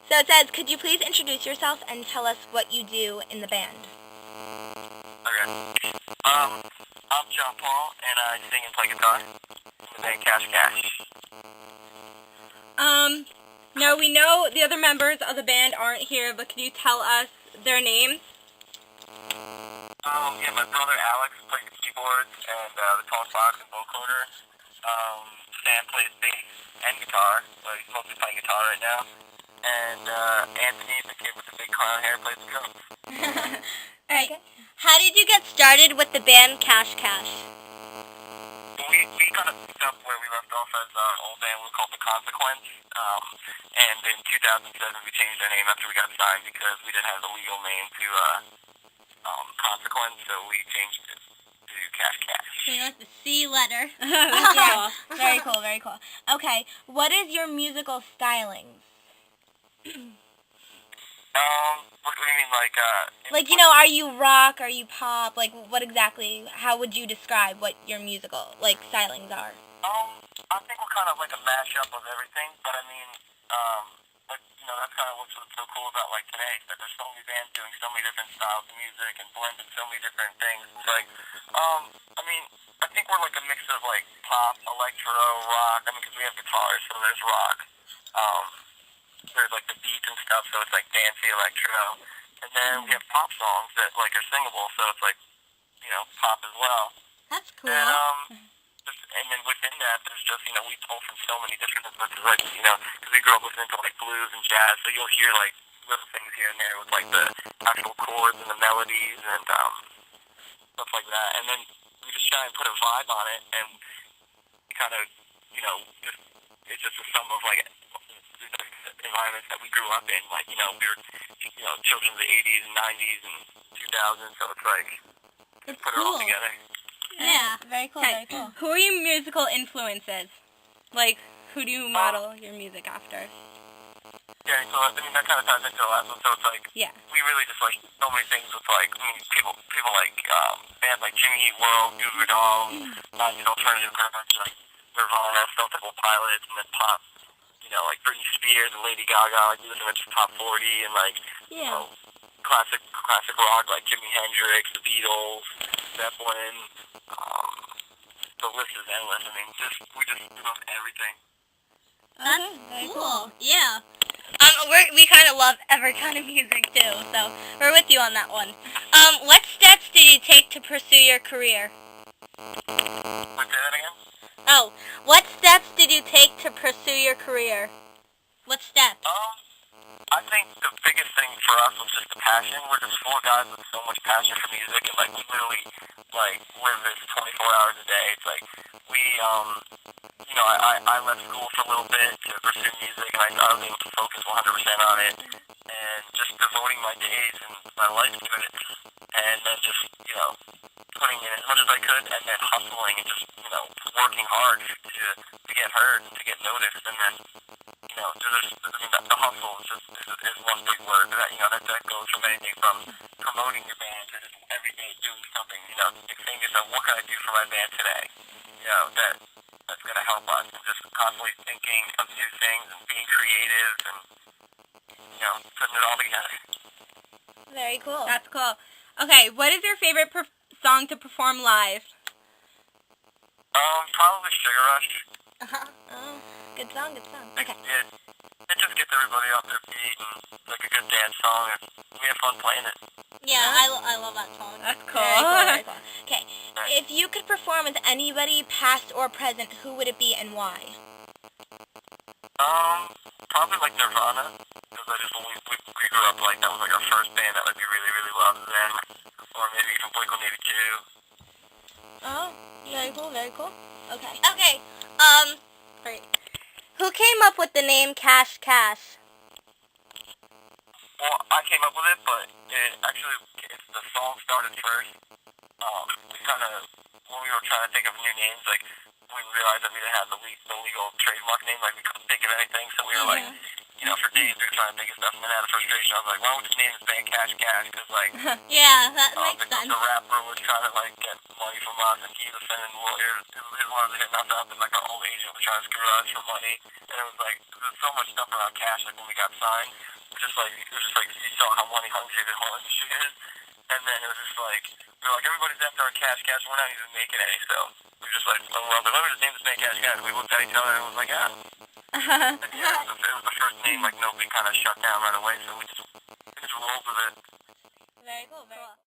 So it says, could you please introduce yourself and tell us what you do in the band? Okay. I'm John Paul, and I sing and play guitar in the band Cash Cash. No, we know the other members of the band aren't here, but can you tell us their names? Yeah, my brother Alex plays the keyboards and the tone box and vocoder. Sam plays bass and guitar, so he's mostly playing guitar right now. And Anthony, the kid with the big clown hair, plays the drums. Alright. How did you get started with the band Cash Cash? We kind of picked up where we left off as our old band was called The Consequence. And in 2007 we changed our name after we got signed because we didn't have the legal name to Consequence, so we changed it to Cash Cash. So you like the C letter. Yeah, very cool, very cool. Okay, what is your musical styling? What do you mean, Like, you know, are you rock, are you pop, like, what exactly, how would you describe what your musical, like, stylings are? I think we're kind of like a mashup of everything, but I mean, that's kind of what's so cool about, like, today, that there's so many bands doing so many different styles of music and blending so many different things. It's like, I think we're like a mix of, like, pop, electro, rock, because we have guitars, so there's rock. There's, like, the beats and stuff, so it's, like, dancey electro. And then we have pop songs that, like, are singable, so it's, like, pop as well. That's cool. And then within that, there's just, we pull from so many different influences, like, because we grew up listening to, like, blues and jazz, so you'll hear, like, little things here and there with, like, the actual chords and the melodies and stuff like that. And then we just try and put a vibe on it, and kind of, it's just a sum of, like, the environments that we grew up in. Like, we were, children of the 80s and 90s and 2000s, so it's like, It's put it all cool. together. Yeah. Very cool, Okay. very cool. Who are your musical influences? Like, who do you model your music after? Yeah, so, that kind of ties into the last one, so it's like, Yeah. we really just, like, so many things with, like, people like, bands like Jimmy Eat World, Goo Goo Dolls, 90s alternative grunge, like, Nirvana, Stone Temple Pilots, and then pop, like Britney Spears and Lady Gaga, like, we listen to top 40, and, like, classic rock, like Jimi Hendrix, the Beatles, Zeppelin, the list is endless. We love everything. That's very cool. Yeah. We kind of love every kind of music, too, so we're with you on that one. What steps did you take to pursue your career? Wait, say that again? Oh, what steps did you take to pursue your career? What steps? I think the biggest thing for us was just the passion. We're just four guys with so much passion for music, and, like, we literally, like, live this 24 hours a day. It's like, I left school for a little bit to pursue music, and I was able to focus 100% on it, and just devoting my days and my life to it, and then just, putting in as much as I could, and then hustling and just, working hard to get heard and to get noticed, and then, the hustle is one big word that goes from anything from promoting your band to just every day doing something, saying to yourself, what can I do for my band today? That's going to help us, and just constantly thinking of new things and being creative and, putting it all together. Very cool. That's cool. Okay, what is your favorite song to perform live? Probably Sugar Rush. Oh, good song, good song. Okay. It just gets everybody off their feet, and like a good dance song, and we have fun playing it. Yeah, I love that song. That's cool. Very cool, very cool. Okay, if you could perform with anybody, past or present, who would it be and why? Probably like Nirvana, because we grew up like that was like our first band that like we really, really loved then, or maybe even Blink-182. Oh, very cool, very cool. Okay. Okay. Great. Who came up with the name Cash Cash? Well, I came up with it, but the song started first. We kind of, when we were trying to think of new names, like, we realized that we didn't have the legal trademark name, like we couldn't think of anything, so we were like, you know, for days we were trying to think of stuff, and then out of frustration I was like, why don't we just name this band Cash Cash, because like, Yeah, that makes sense. the rapper was trying to like get money from us, and he was sending lawyers, his lawyers were hitting us up, and like our old agent was trying to screw us for money, and it was like, there was so much stuff around Cash, like when we got signed, it was just like you saw how money hungry the whole industry is. And then it was just like, we were like, everybody's after our Cash Cash, we're not even making any, so we were just like, oh well, let me just name this band Cash Cash. We looked at each other and it was like, yeah. And yeah, it was the first name, like nobody kind of shut down right away, so we just rolled with it. Very cool, very cool.